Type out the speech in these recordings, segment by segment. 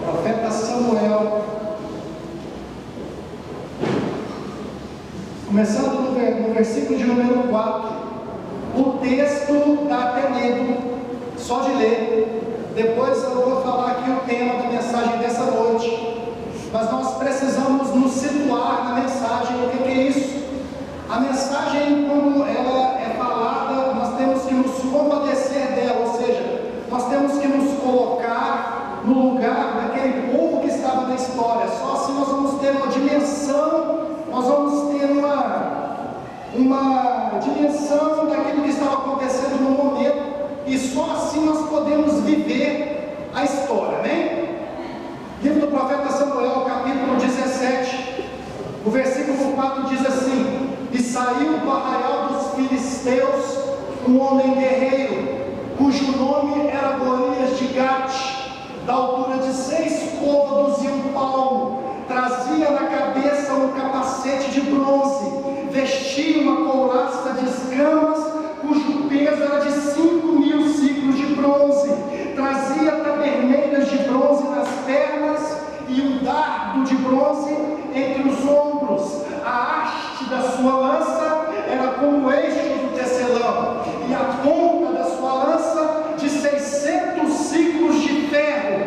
profeta Samuel, começando no versículo de número 4. O texto dá até medo, só de ler. Depois eu vou falar aqui o tema da mensagem dessa noite. Mas nós precisamos nos situar na mensagem. O que é isso? A mensagem, quando ela é falada, nós temos que nos compadecer dela, ou seja, nós temos que nos colocar no lugar daquele povo que estava na história. Só assim nós vamos ter uma dimensão, nós vamos ter uma dimensão daquilo que estava acontecendo no momento, e só assim nós podemos viver a história, né? Livro do profeta Samuel, capítulo 17, o versículo 4 diz assim: e saiu do arraial dos filisteus um homem guerreiro, cujo nome era Golias de Gate, da altura de 6 côvados e 1 palmo, trazia na cabeça um capacete de bronze, vestia uma couraça de escamas, cujo peso era de 5.000 ciclos de bronze, trazia taberneiras de bronze nas pernas e um dardo de bronze entre os ombros. A haste da sua lança era como o eixo do tecelão, e a ponta da sua lança de 600 ciclos de ferro.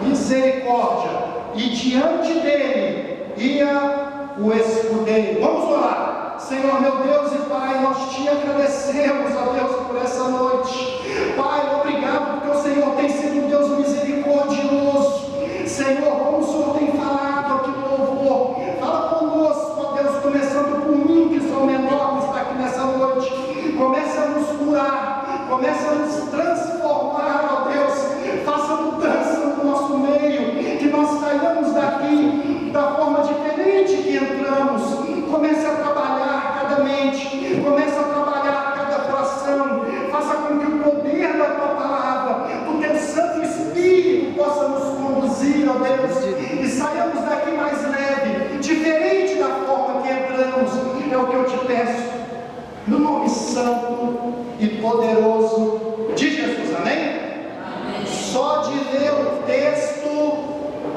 Misericórdia! E diante dele ia o escudeiro. Vamos orar. Senhor, meu Deus e Pai, nós te agradecemos, ó Deus, por essa noite. Pai, obrigado porque o Senhor tem sido um Deus misericordioso. Senhor, como o Senhor tem falado aqui no louvor, fala conosco, ó Deus, começando por mim, que sou o menor que está aqui nessa noite. Começa a nos curar, começa a nos transformar, ó Deus, faça mudança no nosso meio, que nós saiamos daqui da forma diferente que entramos. Comece a trabalhar cada mente, comece a trabalhar cada coração, faça com que o poder da tua palavra, do teu Santo Espírito, possa nos conduzir, ó Deus, e saiamos daqui mais leve, diferente da forma que entramos. É o que eu te peço, no nome santo e poderoso de Jesus, amém? Amém. Só de ler o texto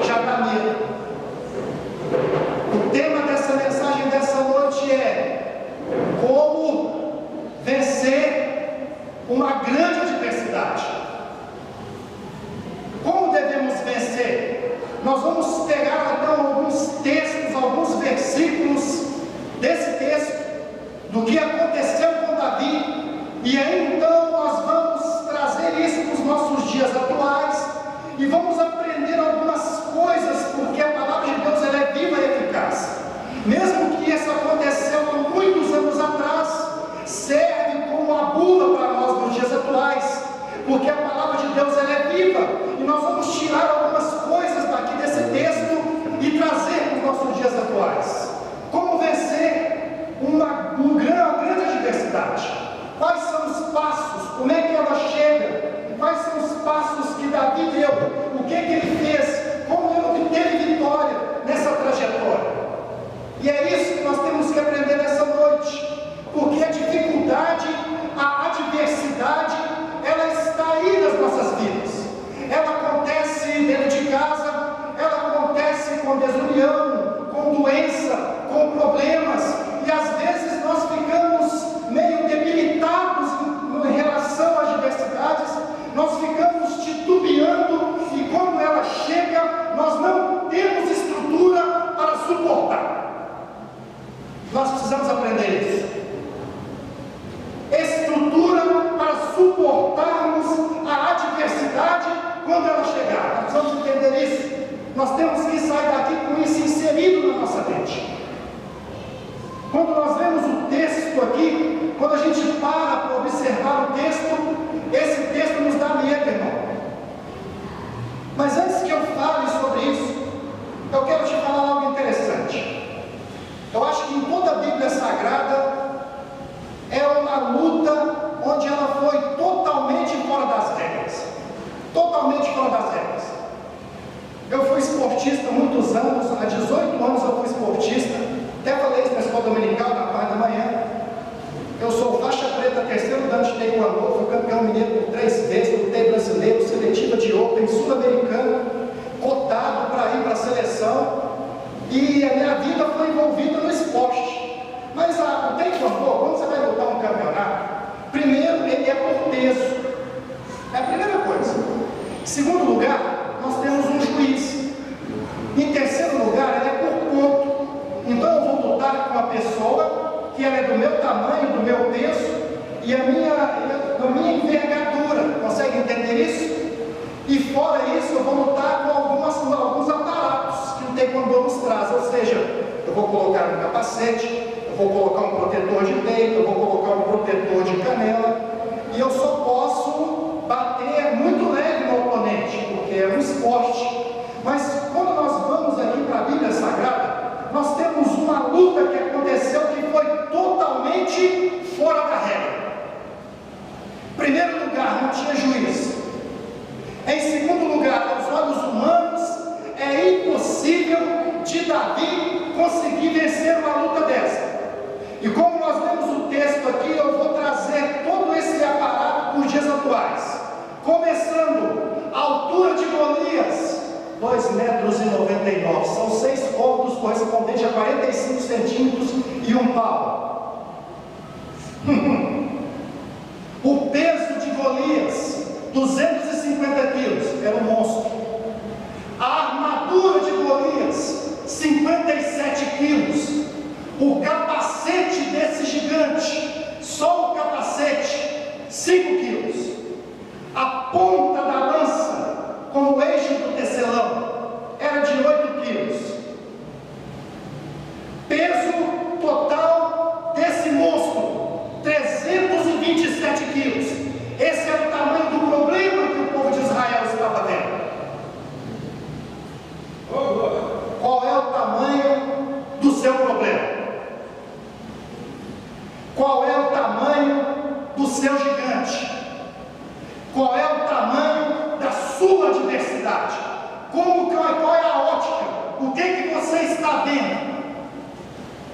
já dá medo. O tema dessa mensagem dessa noite é como vencer uma grande adversidade. Como devemos vencer? Nós vamos pegar então alguns textos, alguns versículos desse texto, do que aconteceu com Davi, e aí então nós vamos trazer isso para os nossos dias atuais, e vamos aprender algumas coisas, porque a palavra de Deus ela é viva e eficaz. Mesmo que isso aconteceu há muitos anos atrás, serve como uma bula para nós nos dias atuais, porque a palavra de Deus ela é viva, e nós vamos tirar algumas coisas daqui desse texto e trazer para os nossos dias atuais. Como vencer uma grande adversidade? Quais são os passos? Como é que ela chega? Quais são os passos que Davi deu? O que ele fez? Como ele obteve vitória nessa trajetória? E é isso que nós temos que aprender nessa noite, porque a dificuldade, a adversidade, ela está aí nas nossas vidas. Ela acontece dentro de casa, ela acontece com desunião, com doença, com problemas, e às vezes nós ficamos meio debilitados em relação às adversidades, nós ficamos titubeando, e quando ela chega, nós não temos estrutura para suportar. Nós precisamos aprender isso. Estrutura para suportarmos a adversidade quando ela chegar. Nós precisamos entender isso. Nós temos que sair daqui com isso inserido na nossa mente. Quando nós vemos o texto aqui, quando a gente para observar o texto, esse texto nos dá medo, irmão. Mas antes que eu fale sobre isso, eu quero te falar algo interessante. Eu acho que em toda a Bíblia Sagrada é uma luta onde ela foi totalmente fora das regras. Totalmente fora das regras. Eu fui esportista há muitos anos, há 18 anos eu fui esportista. Até falei isso na escola dominical, na parte da manhã. Eu sou faixa preta, terceiro dan de taekwondo, fui campeão mineiro por 3 vezes, lutei brasileiro, seletiva de open, sul-americano, cotado e a minha vida foi envolvida no esporte. Mas o taekwondo, quando você vai lutar um campeonato, primeiro, ele é por peso. É a primeira coisa. Em segundo lugar, nós temos um juiz. Em terceiro lugar, ele é por ponto. Então eu vou lutar com uma pessoa que ela é do meu tamanho, do meu peso e da minha envergadura. Consegue entender isso? E fora isso, eu vou lutar com alguns aparatos que o taekwondo nos traz. Ou seja, eu vou colocar um capacete, eu vou colocar um protetor de peito, eu vou colocar um protetor de canela, e eu só posso bater muito leve no oponente, porque é um esporte. Mas quando nós vamos aqui para a Bíblia Sagrada, nós temos uma luta que aconteceu que foi totalmente fora da regra. Em primeiro lugar, não tinha juiz. Em segundo lugar, aos olhos humanos, é impossível de Davi conseguir vencer uma luta dessa. E como nós lemos o texto aqui, eu vou trazer todo esse aparato para os dias atuais. Começando, a altura de Golias, 2,99 metros, são 6 côvados correspondentes a 45 centímetros e um pau. O peso de Golias, 250 quilos, era um monstro. A armadura de Golias, 57 quilos. O capacete desse gigante, só o capacete, 5 quilos. A ponta da lança, com o eixo do tecelão, era de 8 quilos. Peso total desse monstro, 327 quilos. Esse era o tamanho do problema que o povo de Israel estava vendo. Qual é o tamanho do seu problema? Qual é o tamanho do seu gigante? Qual é o tamanho da sua adversidade? Qual é a ótica? O que você está vendo?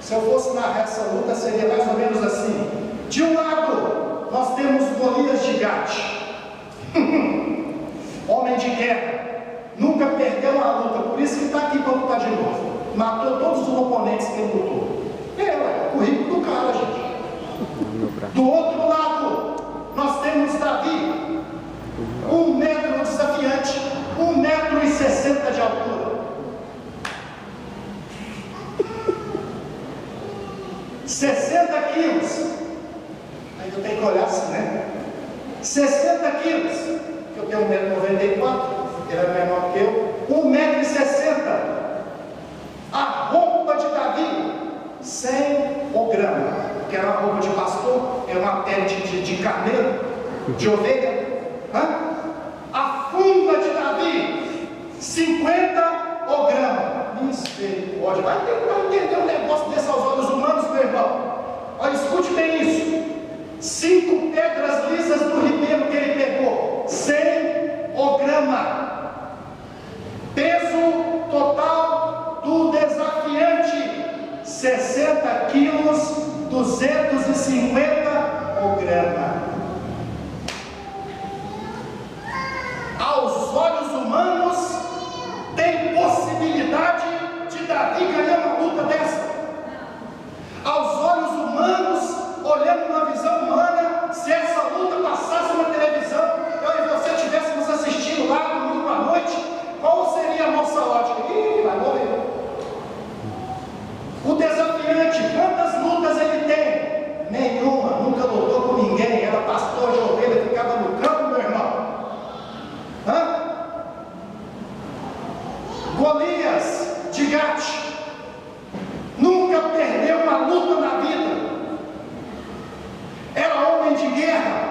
Se eu fosse narrar essa luta, seria mais ou menos assim. De um lado, nós temos Golias de Gate. Homem de guerra. Nunca perdeu uma luta, por isso que está aqui para lutar de novo. Matou todos os oponentes que ele lutou. É o currículo do cara, gente. Do outro lado, nós temos Davi, 1 metro desafiante, 1,60 m de altura. 60 quilos. Aí eu tenho que olhar assim, né? 60 quilos. Eu tenho 1,94 m, ele é menor que eu. 1,60 m. A roupa de Davi, 100 gramas. Que era uma roupa de pastor, era uma pele de carneiro, de ovelha. A funda de Davi, 50 gramas. Misericórdia. Vai entender um negócio desse aos olhos humanos, meu irmão. Olha, escute bem isso. 5 pedras lisas do ribeiro que ele pegou, 100 gramas. Peso total do desafiante, 60 quilos, 250 gramas. Aos olhos humanos, tem possibilidade de Davi ganhar uma luta dessa? Aos olhos humanos, olhando uma visão humana, se essa luta passasse na televisão, eu e você estivéssemos assistindo lá domingo à noite, qual seria a nossa ótica? Vai morrer. O desafiante, quantas lutas ele tem? Nenhuma, nunca lutou com ninguém, era pastor de ovelha, ficava no campo, meu irmão. Golias de Gate nunca perdeu uma luta na vida, era homem de guerra.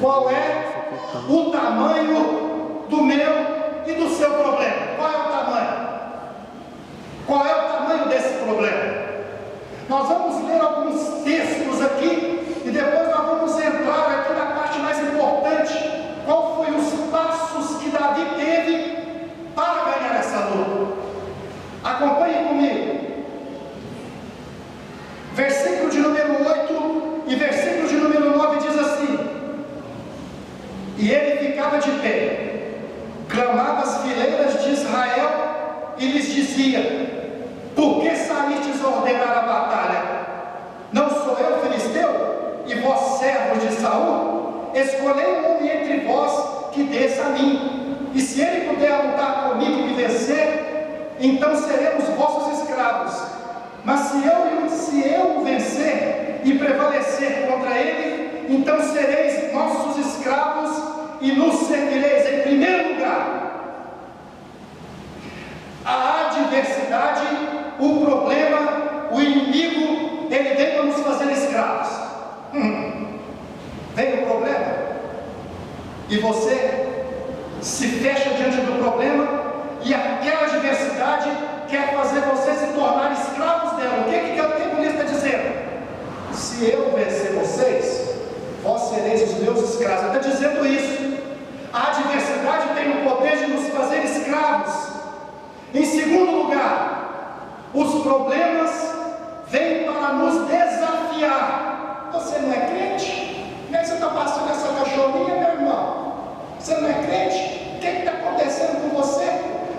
Qual é o tamanho do meu e do seu problema? Qual é o tamanho? Qual é o tamanho desse problema? Nós vamos ler alguns textos aqui e depois nós vamos entrar aqui na parte mais importante. Qual foi os passos que Davi teve para ganhar essa luta? Acompanhe comigo. Versículo de número 8 e versículo de número 9 diz assim: e ele ficava de pé, clamava as fileiras de Israel e lhes dizia: por que saístes a ordenar a batalha? Não sou eu filisteu, e vós servos de Saul? Escolhei um homem entre vós que desça a mim, e se ele puder lutar comigo e me vencer, então seremos vossos escravos. Mas se eu o vencer e prevalecer contra ele, então sereis nossos escravos e nos servireis. Em primeiro lugar, a adversidade, o problema, o inimigo, ele vem para nos fazer escravos. Vem o problema e você se fecha diante do problema, e aquela adversidade quer fazer você se tornar escravos dela. O que o Deus está dizendo? Se eu vencer vocês, vós sereis os meus escravos. Ele está dizendo isso. A adversidade tem o poder de nos fazer escravos. Em segundo lugar, os problemas vêm para nos desafiar. Você não é crente? Como é que você está passando essa cachorrinha, meu irmão? Você não é crente? O que está acontecendo com você?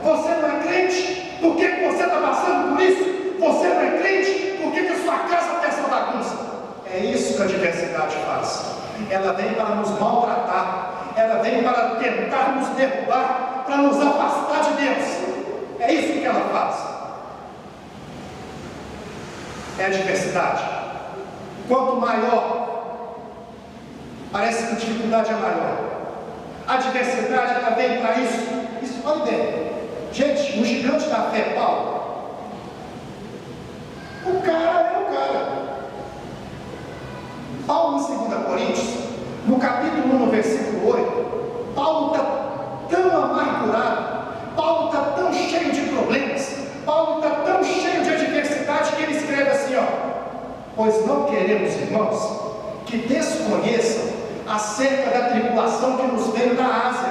Você não é crente? Por que você está passando por isso? Você não é crente? Por que a sua casa tem essa bagunça? É isso que a adversidade faz. Ela vem para nos maltratar. Ela vem para tentar nos derrubar, para nos afastar de Deus. É isso que ela faz. É a adversidade. Quanto maior, parece que a dificuldade é maior. A adversidade, ela vem para isso. Olha bem, gente, o gigante da fé, Paulo, o cara é o cara. Paulo, em 2 Coríntios, no capítulo 1, no versículo 8, Paulo está tão amargurado, Paulo está tão cheio de problemas, Paulo está tão cheio de adversidade, que ele escreve assim, ó: pois não queremos, irmãos, que desconheçam acerca da tribulação que nos veio da Ásia,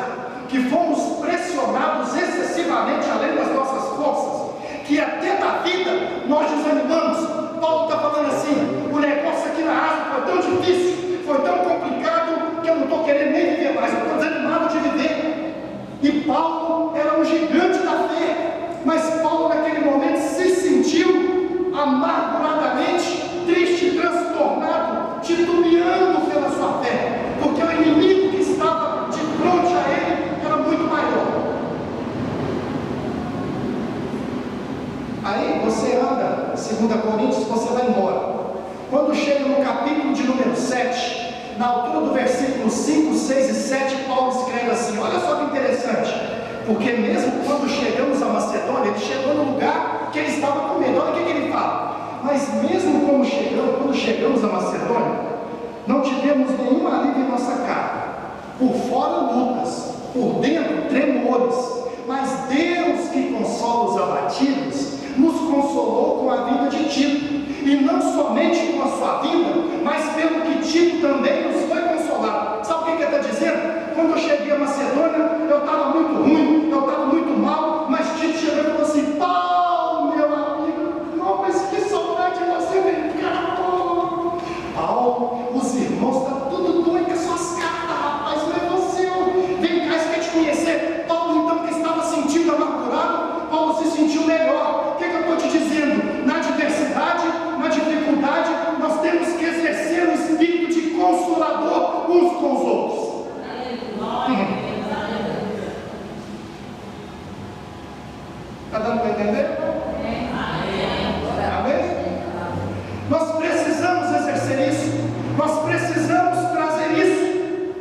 que fomos pressionados excessivamente além das nossas forças, que até da vida nós desanimamos. Paulo está falando assim: o negócio aqui na Ásia foi tão difícil, foi tão complicado, que eu não estou querendo nem viver mais, eu estou desanimado de viver. E Paulo era um gigante da fé, mas Paulo naquele momento se sentiu amarguradamente triste, transtornado, titubeando pela sua fé, porque o inimigo que estava de frente a ele era muito maior. Aí você anda, 2 Coríntios, você vai embora. Quando chega no capítulo de número 7, na altura do versículo 5, 6 e 7, Paulo escreve assim: olha só que interessante, porque mesmo quando chegamos a Macedônia, ele chegou no lugar que ele estava com medo. Olha o que ele fala: mas mesmo quando chegamos a Macedônia, não tivemos nenhum alívio em nossa carne, por fora lutas, por dentro tremores, mas Deus que consola os abatidos, nos consolou com a vinda de Tito, e não somente com a sua vinda, mas pelo que Tito também nos foi consolado. Sabe o que ele está dizendo? Quando eu cheguei a Macedônia, eu estava muito ruim, eu estava muito mal, mas Tito chegou e falou assim: Paulo, meu amigo, não, mas que saudade de você, vem cá, Paulo. Paulo, os irmãos estão tudo doido com as suas cartas, rapaz, não é você, vem cá, isso quer te conhecer. Paulo, então, que estava sentindo amargurado, Paulo se sentiu melhor. O que eu estou te dizendo? Na adversidade, na dificuldade, nós temos que exercer o espírito de consolador uns com os outros. Está dando para entender? Amém? Nós precisamos exercer isso. Nós precisamos trazer isso.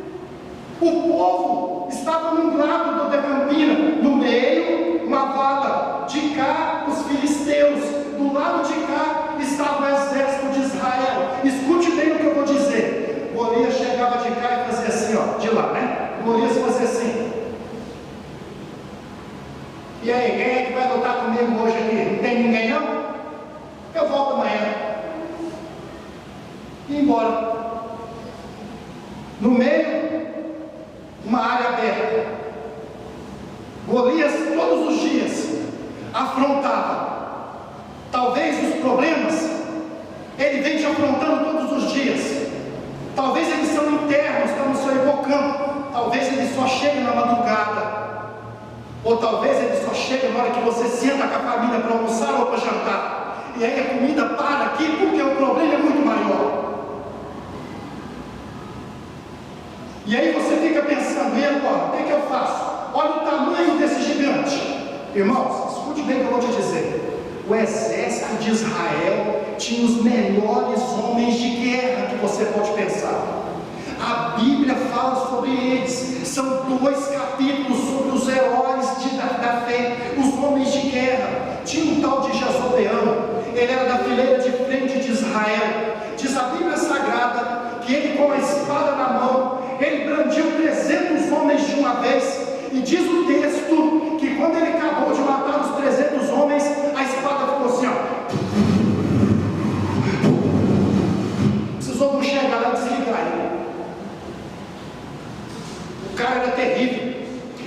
O povo estava num lado do Decampina, no meio uma vala, de cá os filisteus, do lado de cá estava o exército de Israel. Escute bem o que eu vou dizer. Golias chegava de cá e fazia assim, ó, de lá, né? Golias fazia assim: e aí, quem é que vai lutar comigo hoje aqui? Não tem ninguém não? Eu volto amanhã. E embora. No meio, uma área aberta. Golias todos os dias afrontava. Talvez os problemas ele vem te afrontando todos os dias. Talvez eles são internos, estão no seu hipocampo. Talvez ele só chegue na madrugada. Ou talvez ele só chega na hora que você senta com a família para almoçar ou para jantar. E aí a comida para aqui porque o problema é muito maior. E aí você fica pensando, e agora, o que eu faço? Olha o tamanho desse gigante. Irmãos, escute bem o que eu vou te dizer. O exército de Israel tinha os melhores homens de guerra que você pode pensar. A Bíblia fala sobre eles. São 2 capítulos sobre os heróis da fé, os homens de guerra. Tinha um tal de Jeroboão. Ele era da fileira de frente de Israel. Diz a Bíblia Sagrada que ele, com a espada na mão, ele brandiu 300 homens de uma vez. E diz o texto que quando ele acabou de matar os 300 homens, a espada ficou assim, ó. Precisou não chegar lá e desligar ele. O cara era terrível.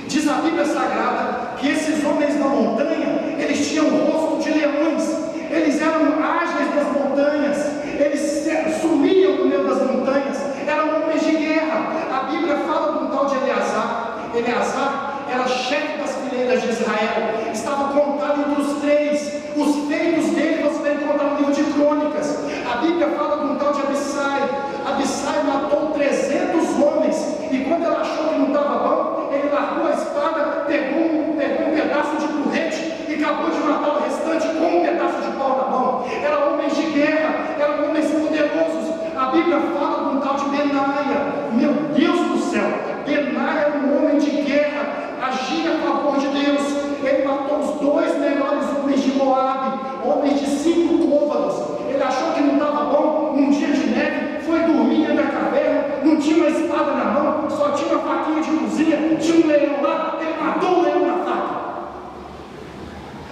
Diz a Bíblia Sagrada que esses homens na montanha, eles tinham o rosto de leões. Eles eram ágeis das montanhas. Eles sumiam no meio das montanhas. Eram homens de guerra. A Bíblia fala de um tal de Eleazar. Eleazar era chefe das fileiras de Israel. Estava contado entre os 3. Os feitos dele você vai encontrar no livro de Crônicas. A Bíblia fala de um tal de Abissai. Abissai matou 300 homens. E quando ela achou que não estava bom, ele largou a espada, pegou um pedaço de porrete e acabou de matar o restante com um pedaço de pau na mão. Eram homens de guerra, eram homens poderosos. A Bíblia fala de um tal de Benaia. Meu Deus do céu, Benaia era um homem de guerra, agia a favor de Deus. Ele matou os 2 melhores homens de Moabe, homens de 5 côvados. Ele achou que não estava bom, um dia de neve, foi dormir dentro da caverna, não tinha uma espada na mão, só tinha uma faquinha de cozinha, tinha um leão lá, ele matou o leão na faca.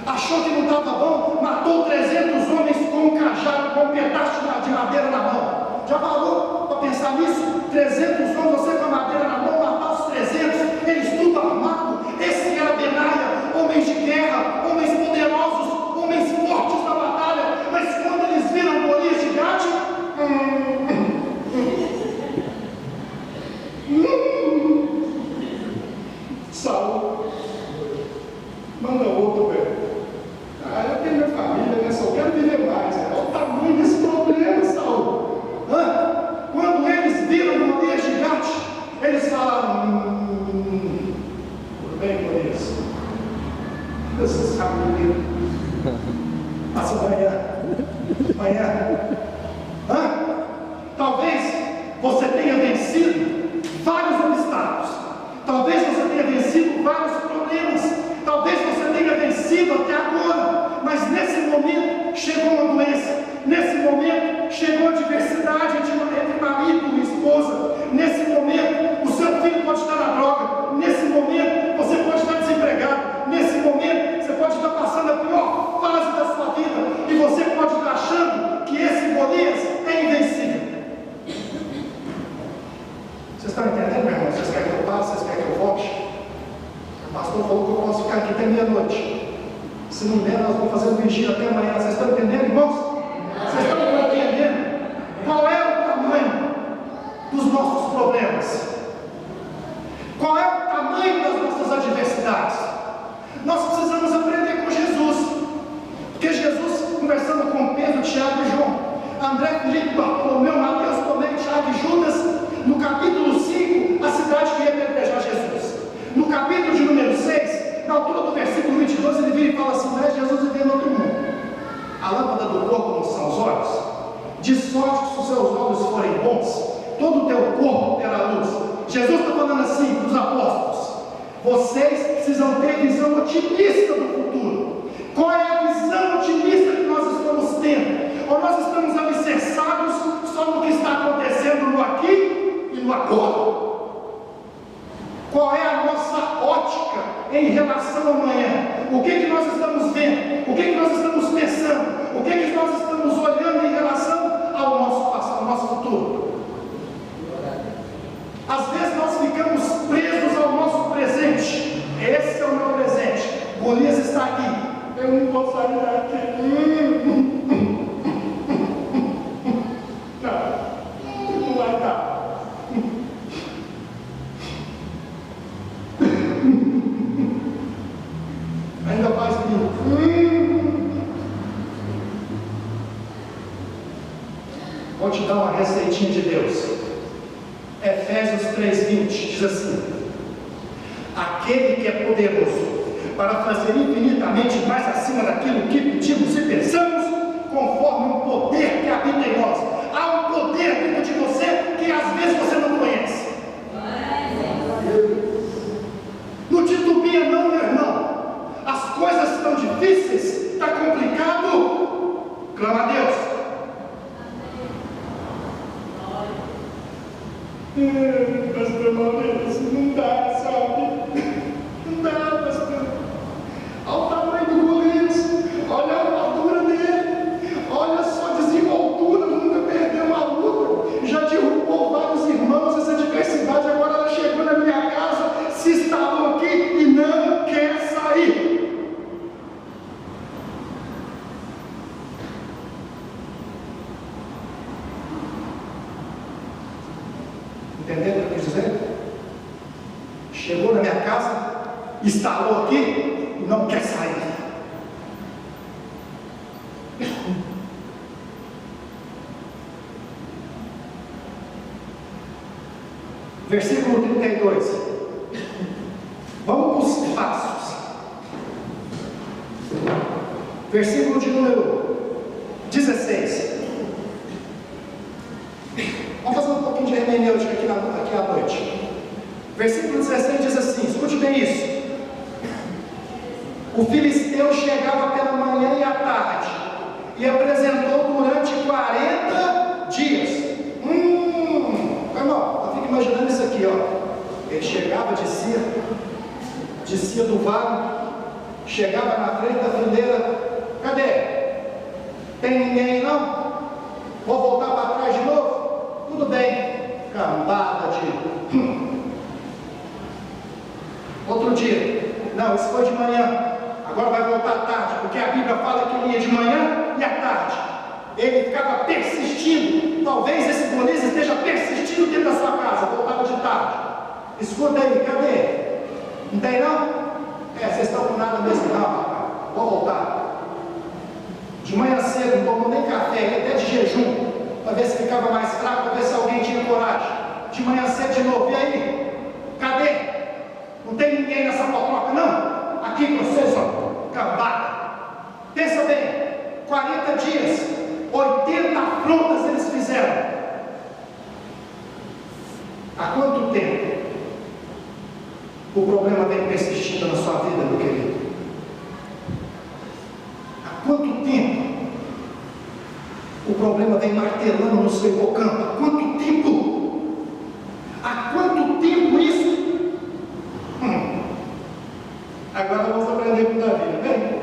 Achou que não estava bom, matou 300 homens com um cajado, com um pedaço de madeira na mão. Já parou para pensar nisso? 300 homens, você com a madeira na mão, matar os 300, eles tudo armado. Esse era Benaia, homens de guerra, homens poderosos, homens fortes na batalha. Mas quando eles viram Golias gigante, Saul, manda outro, velho. Eu tenho minha família, né? Só quero viver mais. Olha o tamanho desse problema, Saul. Quando eles viram Golias gigante, eles falaram: tudo bem, Golias? Você sabe o passa amanhã. Talvez você tenha vencido vários obstáculos. Talvez você tenha vencido vários problemas. Talvez você tenha vencido até agora. Mas nesse momento chegou uma doença. Nesse momento chegou a adversidade entre marido e esposa. Nesse momento o seu filho pode estar na droga. Nesse momento você pode estar desempregado. Nesse momento você pode estar passando a pior fase da sua vida. E você pode estar achando que esse Golias é invencível. Vocês estão entendendo, meu irmão? Vocês querem que eu passe? Vocês querem que eu volte? O pastor falou que eu posso ficar aqui até meia-noite. Se não der, nós vamos fazer um vigília até amanhã. Vocês estão entendendo, irmãos? Vocês estão entendendo? Qual é o tamanho dos nossos problemas? Qual é o tamanho das nossas adversidades? Nós precisamos aprender com Jesus. Porque Jesus, conversando com Pedro, Tiago e João, André, Filipe, Bartolomeu, Mateus, Tomé, Tiago e Judas, no capítulo 5, a cidade que ia apedrejar Jesus. No capítulo de número 6, na altura do versículo 22, ele vira e fala assim: mas Jesus vivia no outro mundo. A lâmpada do corpo não são os olhos? De sorte que se os seus olhos forem bons, todo o teu corpo terá luz. Jesus está falando assim para os apóstolos: vocês precisam ter visão otimista do futuro. Qual é a visão otimista que nós estamos tendo? Ou nós estamos alicerçados só no que está acontecendo no aqui e no agora? Qual é a nossa ótica em relação ao amanhã? O que nós estamos vendo? O que nós estamos pensando? O que nós estamos olhando em relação ao nosso passado, ao nosso futuro? Às vezes nós ficamos presos ao nosso presente. Esse é o meu presente. Golias está aqui. Eu não vou sair daqui. Não vai dar. uma receitinha de Deus. Efésios 3:20 diz assim: aquele que é poderoso para fazer infinitamente mais acima daquilo que pedimos e pensamos, conforme o poder que habita em nós. Há um poder dentro de você que às vezes você não conhece. Não titubia não, meu irmão. As coisas estão difíceis, está complicado. Clama a Deus. Pastor Maurício, não dá, sabe? Não dá, pastor. Olha o tamanho do goleiro, olha a altura dele, olha só a desenvoltura, nunca perdeu uma luta, já derrubou vários irmãos. Essa diversidade agora ela chegou na minha casa, se instalou aqui e não quer sair. Entendendo o que eu quis dizer? Chegou na minha casa, instalou aqui e não quer sair. Versículo 32. Vamos para os passos. Versículo de número 16. Vamos fazer um pouquinho de hermenêutica aqui à noite. Versículo 16 diz assim, escute bem isso. O filisteu chegava pela manhã e à tarde, e apresentou durante 40 dias. Irmão, fica imaginando isso aqui, ó. Ele chegava, descia do vale, chegava na frente da fileira. Cadê? Tem ninguém não? Vou voltar para trás de novo? Tudo bem, cambada de... Outro dia, não, isso foi de manhã, agora vai voltar à tarde, porque a Bíblia fala que ele ia de manhã e à tarde. Ele ficava persistindo, talvez esse Golias esteja persistindo dentro da sua casa, voltava de tarde. Escuta aí, cadê? Não tem não? Vocês estão com nada mesmo não, rapaz. Vou voltar. De manhã cedo, não tomou nem café, ia até de jejum, para ver se ficava mais fraco, para ver se alguém tinha coragem. De manhã cedo de novo, e aí? Cadê? Não tem ninguém nessa potroca, não? Aqui com vocês, ó, cambada. Pensa bem, 40 dias, 80 afrontas eles fizeram. Há quanto tempo o problema vem persistindo na sua vida, meu querido? Há quanto tempo o problema vem martelando no seu hipocampo? Há quanto tempo? Há quanto tempo isso? Agora vamos aprender com Davi, bem?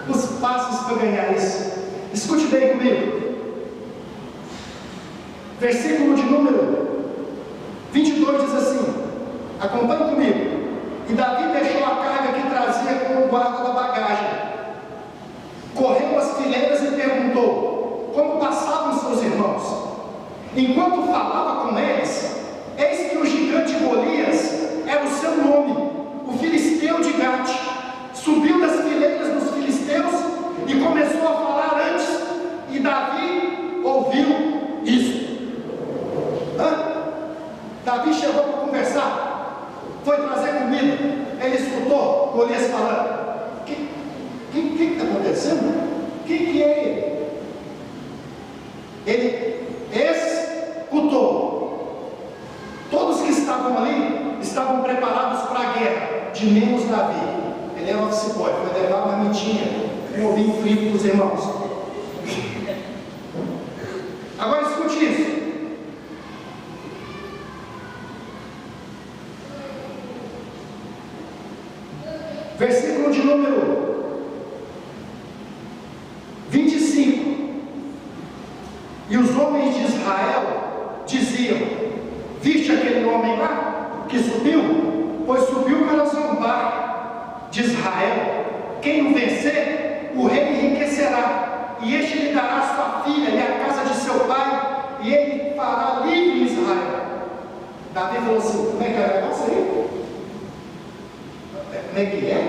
Os passos para ganhar isso. Escute bem comigo. Versículo de número 22 diz assim, acompanhe comigo. E Davi deixou a carga que trazia com o guarda da bagagem, correu às fileiras e perguntou como passavam seus irmãos. Enquanto falava com eles, eis que o gigante Golias era o seu nome, o filisteu de Gate, subiu das fileiras dos filisteus e começou a falar antes, e Davi ouviu isso. Davi chegou para conversar, foi trazer comida, ele escutou Golias falando. O que está acontecendo? Quem é ele? Ele escutou. Todos que estavam ali estavam preparados para a guerra, de menos Davi. Ele era office boy, foi levar uma mitinha, um ovinho frito para os irmãos. Agora escute isso. Versículo de número 25. E os homens de Israel diziam: viste aquele homem lá que subiu? Pois subiu para zombar de Israel. Quem o vencer, o rei enriquecerá, e este lhe dará sua filha e a casa de seu pai, e ele fará livre Israel. Davi falou assim: como é que é o negócio aí? Como é que é?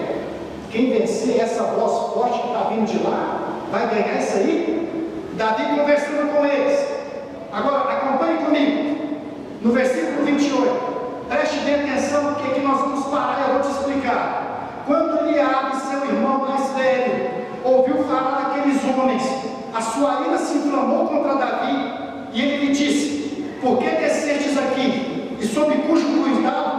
Quem vencer essa voz forte que está vindo de lá, vai ganhar isso aí? Davi conversando com eles. Agora, acompanhe comigo, no versículo 28, preste bem atenção, porque aqui nós vamos parar e eu vou te explicar. Quando Eliabe, seu irmão mais velho, ouviu falar daqueles homens, a sua ira se inflamou contra Davi, e ele lhe disse: por que descestes aqui, e sob cujo cuidado